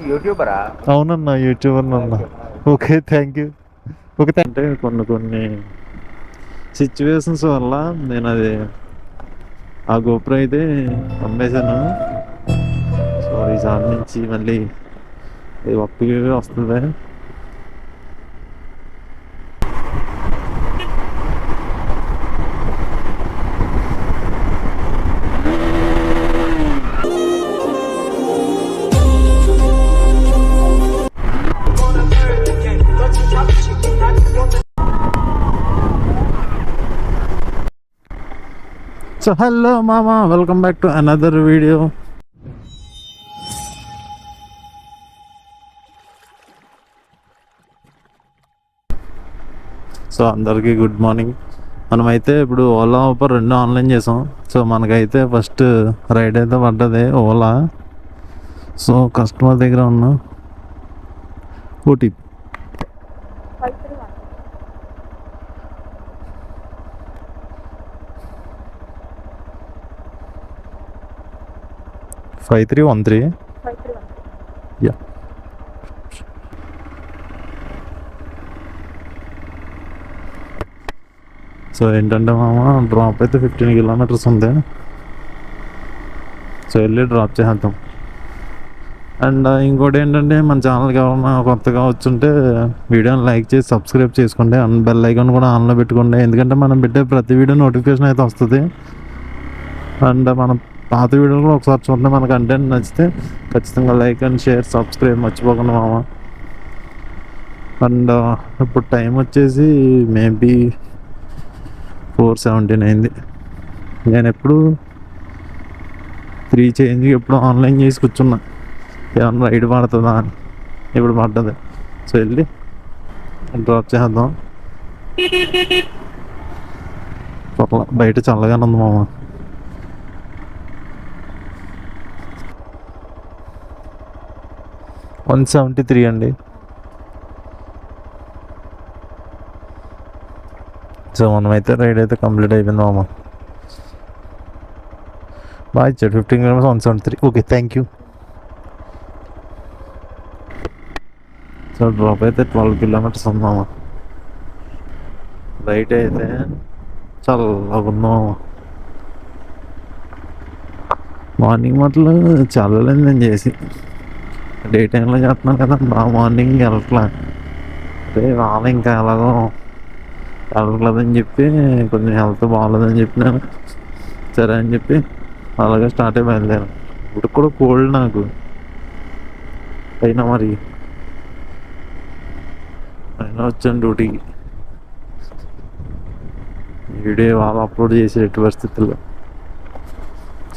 యూట్యూబరా? అవునన్నా యూట్యూబర్ అన్నా. Okay, thank you. Okay, అంటే కొన్ని కొన్ని సిచ్యువేషన్స్ వల్ల నేను అది ఆ గోపురం అయితే అమ్మేశాను. సో ఈసారి నుంచి మళ్ళీ ఒప్పిగా వస్తుంది. సో హలో మామా, welcome back to another video. So అందరికీ గుడ్ మార్నింగ్. మనమైతే ఇప్పుడు ఓలా ఊబర్ రెండు ఆన్లైన్ చేసాం. సో మనకైతే ఫస్ట్ రైడ్ అయితే పడ్డది ఓలా. సో కస్టమర్ దగ్గర ఉన్న ఓటీపీ 5313. యా. సో ఏంటంటే మామ, డ్రాప్ అయితే 15 కిలోమీటర్స్ ఉంది. సో వెళ్ళి డ్రాప్ చేద్దాం. అండ్ ఇంకోటి ఏంటంటే, మన ఛానల్కి ఎవరైనా కొత్తగా వచ్చుంటే వీడియోని లైక్ చేసి సబ్స్క్రైబ్ చేసుకోండి. అండ్ బెల్ ఐకాన్ కూడా ఆన్లో పెట్టుకోండి, ఎందుకంటే మనం పెట్టే ప్రతి వీడియో నోటిఫికేషన్ అయితే వస్తుంది. అండ్ మనం పాత వీడియోలు కూడా ఒకసారి చూడండి. మన కంటెంట్ నచ్చితే ఖచ్చితంగా లైక్ అండ్ షేర్ సబ్స్క్రైబ్ మర్చిపోకండి మామ. అండ్ ఇప్పుడు టైం వచ్చేసి మేబీ 4:17 అయింది. నేను ఎప్పుడు 3 చేంజ్కి ఎప్పుడు ఆన్లైన్ చేసి కూర్చున్నా, ఏమన్నా రైడ్ పడుతుందా అని. ఇప్పుడు పడ్డది. సో వెళ్ళి డ్రాప్ చేద్దాం. బయట చల్లగానే ఉంది మామ. $173 అండి. సో మనమైతే రైడ్ అయితే కంప్లీట్ అయిపోయింది మామ. బాగా ఇచ్చాడు. 15 kilometres 173. Okay, thank you. So drop అయితే 12 కిలోమీటర్స్ ఉందామా. రైట్ అయితే చల్లగా ఉందామా. మార్నింగ్ మాటలు చల్లలేదు నేను చేసి. డే టైంలో చేస్తున్నాను కదా, బాగా మార్నింగ్ వెళ్ళట్లా. అదే రాలే ఇంకా ఎలాగో వెళ్ళట్లేదని చెప్పి, కొంచెం హెల్త్ బాగాలేదని చెప్పి నేను సరే అని చెప్పి అలాగే స్టార్ట్ అయి బయలుదేరాను. ఇప్పుడు కూడా కోల్డ్ నాకు అయినా అయినా వచ్చాను డ్యూటీకి. వీడియో వాళ్ళు అప్లోడ్ చేసి ఎట్టి పరిస్థితుల్లో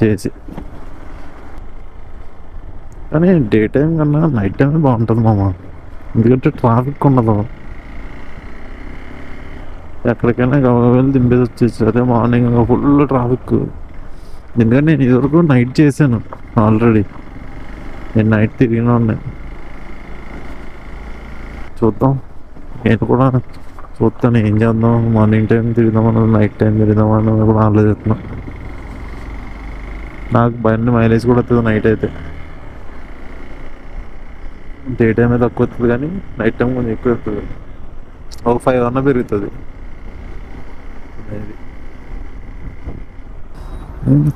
చేసి. కానీ డే టైం కన్నా నైట్ టైమే బాగుంటుంది మామ, ఎందుకంటే ట్రాఫిక్ ఉండదు. ఎక్కడికైనా వెళ్ళి దింపేసి వచ్చేసి. అదే మార్నింగ్ ఫుల్ ట్రాఫిక్. ఎందుకంటే నేను ఇదివరకు నైట్ చేశాను ఆల్రెడీ. నేను నైట్ తిరిగినా ఉన్నాయి. చూద్దాం, నేను కూడా చూస్తాను ఏం చేద్దాం. మార్నింగ్ టైం తిరుగుదామని, నైట్ టైం తిరుగుదామని కూడా ఆలోచిస్తున్నాం. నాకు బండి మైలేజ్ కూడా వస్తుంది నైట్ అయితే. డే టైం అయితే తక్కువ వస్తుంది, కానీ నైట్ టైం కొంచెం ఎక్కువ వస్తుంది. ఒక 5 అన్న పెరుగుతుంది.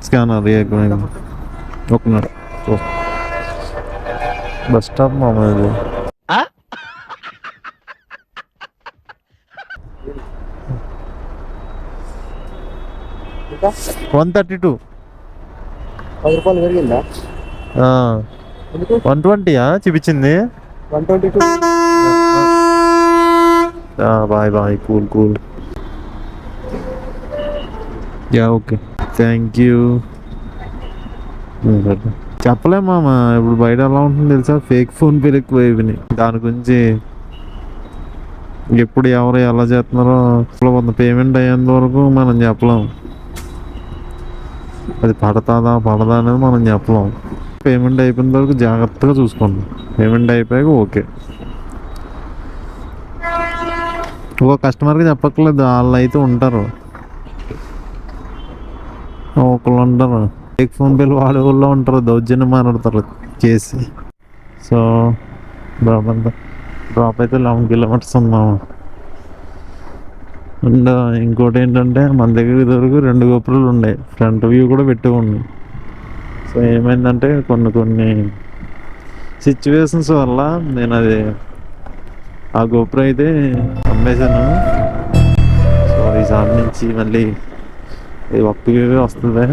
స్కానర్ ఒక బస్ స్టాప్ మామూలు 132. 10 రూపాయలు పెరిగిందా? 120 చూపించింది. 122. Bye bye, cool cool. Ya okay, thank you. చెప్పలేము మామ, ఇప్పుడు బయట ఎలా ఉంటుంది తెలుసా, ఫేక్ ఫోన్ పేలు ఎక్కువ అయిపోయినాయి. దాని గురించి ఎప్పుడు ఎవరు ఎలా చేస్తున్నారో పేమెంట్ అయ్యేంత వరకు మనం చెప్పలేం. అది పడదా అనేది మనం చెప్పలేం. పేమెంట్ అయిపోయిన వరకు జాగ్రత్తగా చూసుకోండి. పేమెంట్ అయిపోయాక ఓకే. ఒక కస్టమర్కి చెప్పక్కర్లేదు, వాళ్ళు అయితే ఉంటారు, ఒకళ్ళు ఉంటారు ఫేక్ ఫోన్ పేలు వాడే వాళ్ళు ఉంటారు, దౌర్జన్యం మాట్లాడతారు చేసి. సో డ్రాప్ అయితే 11 కిలోమీటర్స్ ఉన్నాము. అండ్ ఇంకోటి ఏంటంటే మన దగ్గర ఇదివరకు 2 గోపురాలు ఉన్నాయి, ఫ్రంట్ వ్యూ కూడా పెట్టి ఉంది. సో ఏమైందంటే కొన్ని సిచ్యువేషన్స్ వల్ల నేను ఆ గోపురం అయితే అమ్మేశాను. సో ఈసారి నుంచి మళ్ళీ ఒక్కగా వస్తుంది.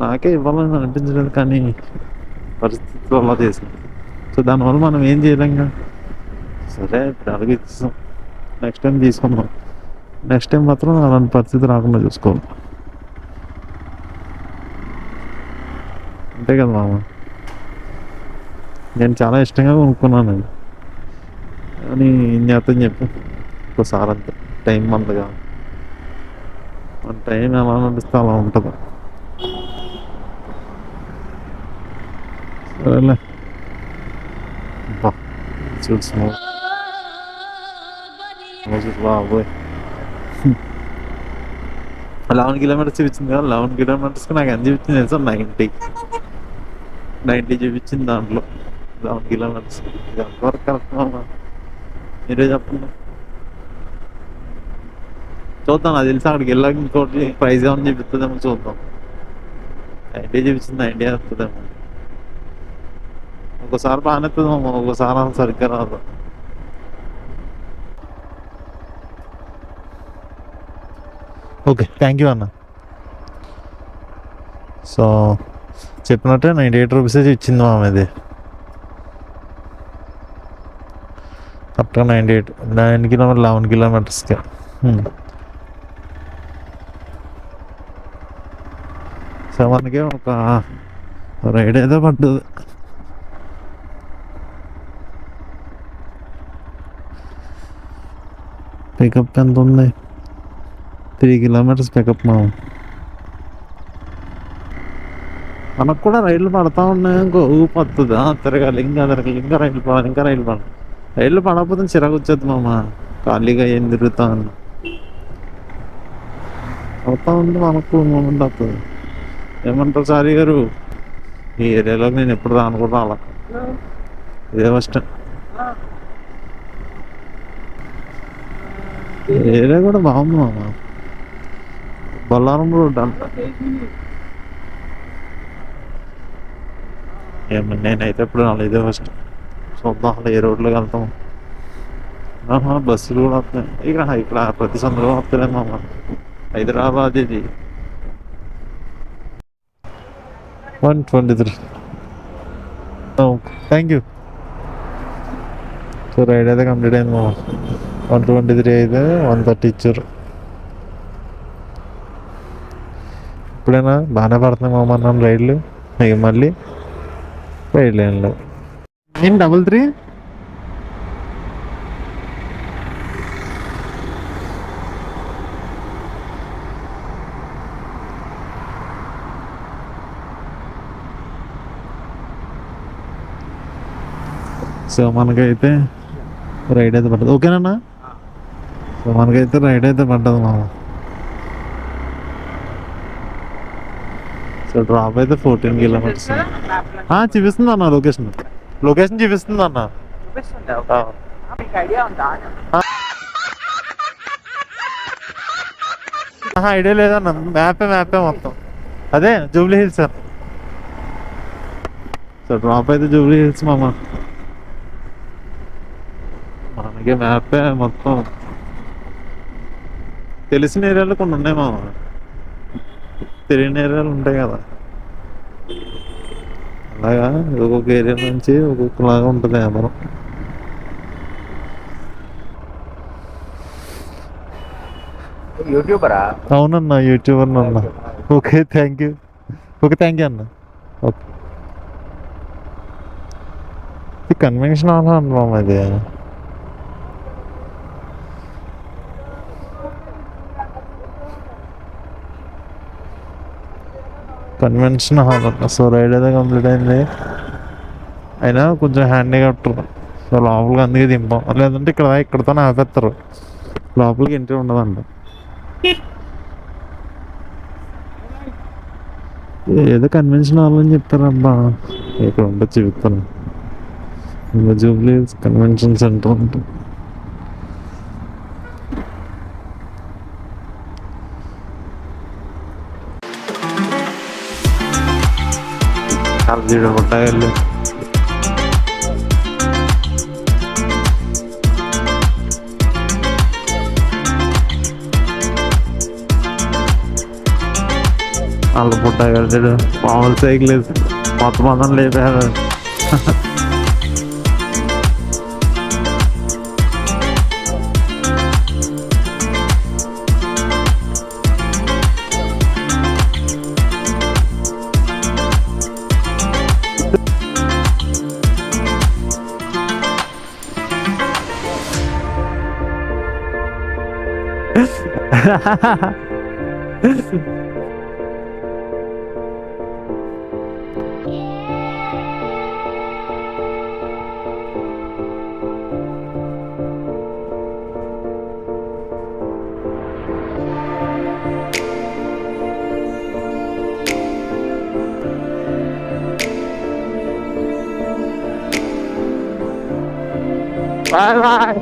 నాకే ఇవ్వాలని అనిపించలేదు, కానీ పరిస్థితులు అలా చేసింది. సో దానివల్ల మనం ఏం చేయలేంగా. సరే ఇప్పుడు అలాగే ఇచ్చేసాం, నెక్స్ట్ టైం తీసుకుందాం. నెక్స్ట్ టైం మాత్రం అలాంటి పరిస్థితి రాకుండా చూసుకోవాలి. అంతే కదా మామ. నేను చాలా ఇష్టంగా కొనుక్కున్నాను, కానీ ఏం చేస్తాను చెప్పు, ఒకసారి అంతే. టైం మందగా మన టైం ఎలా నడిస్తే అలా ఉంటుంది. సరేలే. చూడు స్మూత్ బాబోయ్. 11 కిలోమీటర్స్ చూపించింది కదా, 11 కిలోమీటర్స్కి నాకు ఎంత చూపించింది తెలుసా? 90 చూపించింది దాంట్లో. 11 కిలోమీటర్స్ ఎంతవరకు కరెక్ట్ మామ, మీరే చెప్పండి. చూద్దాం, అది తెలిసి అక్కడికి వెళ్ళాక ఇంకోటి ప్రైజ్ ఏమని చూపిస్తుందేమో చూద్దాం. 90 చూపించింది, 90 వస్తుందేమో. ఒక్కోసారి బాగానే వస్తుందేమో, ఒక్కోసారి అంత సరిగ్గా రాదు. ఓకే, థ్యాంక్ యూ అన్న. సో చెప్పినట్టే 98 రూపీసే ఇచ్చింది మామ. ఇది కరెక్ట్గా 98, 9 కిలోమీటర్ 11 కిలోమీటర్స్కి. సో మనకి ఒక రైడ్ అయితే పడ్డది. పికప్ ఎంత ఉంది? 3 కిలోమీటర్స్ పికప్ మాము. మనకు కూడా రైళ్ళు పడతా ఉన్నాయి, ఇంకో ఊపు వస్తుంది. తిరగాలి, ఇంకా తిరగాలి, ఇంకా రైలు పడాలి, ఇంకా రైలు పడాలి. రైళ్ళు పడకపోతే చిరాకు వచ్చేది మామ, ఖాళీగా ఏం తిరుగుతాను. అవుతా ఉంది మనకు మూమెంట్ వస్తుంది. ఏమంటారు సారీ గారు, ఈ ఏరియాలోకి నేను ఎప్పుడు రాను కూడా రాలా, ఇదే ఫస్ట్. ఏరియా కూడా బాగుంది మామ, బొల్లారం రోడ్ అంట. ఏమన్నా నేనైతే ఎప్పుడు రాలేదు, ఇదే ఫస్ట్. చూద్దాం అసలు ఏ రోడ్లోకి వెళ్తాం. బస్సులు కూడా వస్తాయి ఇక్కడ ప్రతి సందులో వస్తాయి మామ. హైదరాబాద్ ఇది 123. Thank you. సో రైడ్ అయితే కంప్లీట్ అయింది మామ. 123 అయితే 130 ఇచ్చారు. ఇప్పుడైనా బాగానే పడుతున్నాయి మామ నన్ను రైడ్లు. ఇక మళ్ళీ రైడ్ లైన్లో ఏం 33. సో మనకైతే రైడ్ అయితే పడ్డది, ఓకేనా? సో మనకైతే రైడ్ అయితే పడ్డది మామ. సో డ్రాప్ అయితే 14 కిలోమీటర్స్ చూపిస్తుంది అన్న. లొకేషన్ చూపిస్తుంది అన్న. ఐడియా లేదన్న, మ్యాపే మొత్తం. అదే Jubilee hills sir. So drop అయితే జూబ్లీ హిల్స్ మామ. మనకి మ్యాపే మొత్తం. తెలిసిన ఏరియాలో కొన్ని ఉన్నాయి మామ, తెలియని ఏరియాలు ఉంటాయి కదా. అలాగా ఒక్కొక్క ఏరియా నుంచి ఒక్కొక్కలాగా ఉంటుంది వ్యాపారం. యూట్యూబరా? అవునన్నా, యూట్యూబర్ అన్న. Okay thank you. అన్న. ఓకే, ఇది కన్వెన్షన్ హాల్ అన్నాం. ఇది కన్వెన్షన్ హాల్ అన్న. సో రైడ్ అయితే కంప్లీట్ అయింది. అయినా కొంచెం హ్యాండిక్యాప్టర్. సో లోపలికి అందుకే దింపాం, లేదంటే ఇక్కడతోనే ఆపేస్తారు, లోపలికి ఎంట్రీ ఉండదంట. ఏదో కన్వెన్షన్ హాల్ అని చెప్పారబ్బా, ఇక్కడ ఉండొచ్చు చెప్తాను. ఇంకా జూబ్లీ కన్వెన్షన్ సెంటర్ ఉంటుంది. అర్జీడు ఉంటాయల్లి వాళ్ళు పుట్టాయి కడిచాడు. మామూలు సైకిల్ లేదు, మొత్తం అందరం లేపారు. Bye bye.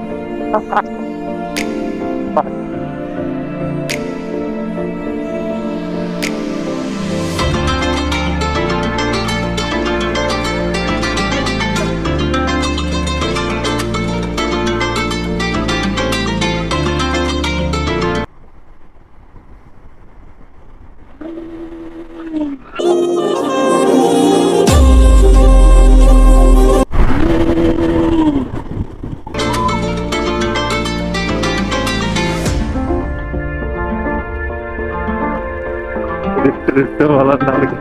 వాళ్ళకి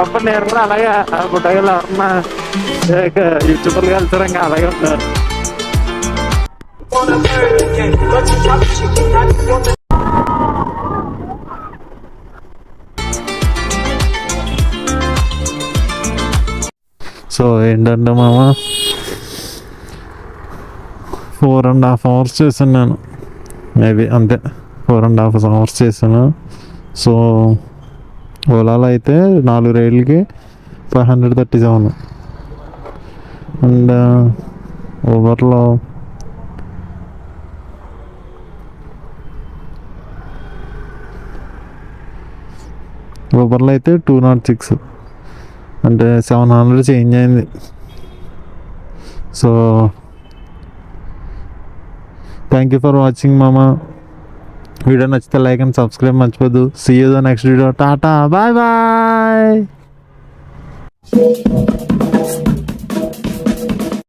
అప్పుడు నేను కూడా అలాగే గుట్టగలు ఎవరన్నా యూట్యూబర్లు వెళ్తారు, ఇంకా అలాగే ఉంటారు. సో ఏంటంటే మామ 4.5 hours చేశాను నేను, మేబీ అంతే. 4.5 hours చేశాను. సో ఓలాలో అయితే 4 రైళ్ళకి 537, అండ్ ఊబర్లో అయితే 206, అంటే 700 చేంజ్ అయింది. So thank you for watching మామ. వీడియో నచ్చితే లైక్ అండ్ సబ్స్క్రైబ్ మర్చిపోద్దు. See you the next video. Tata bye bye.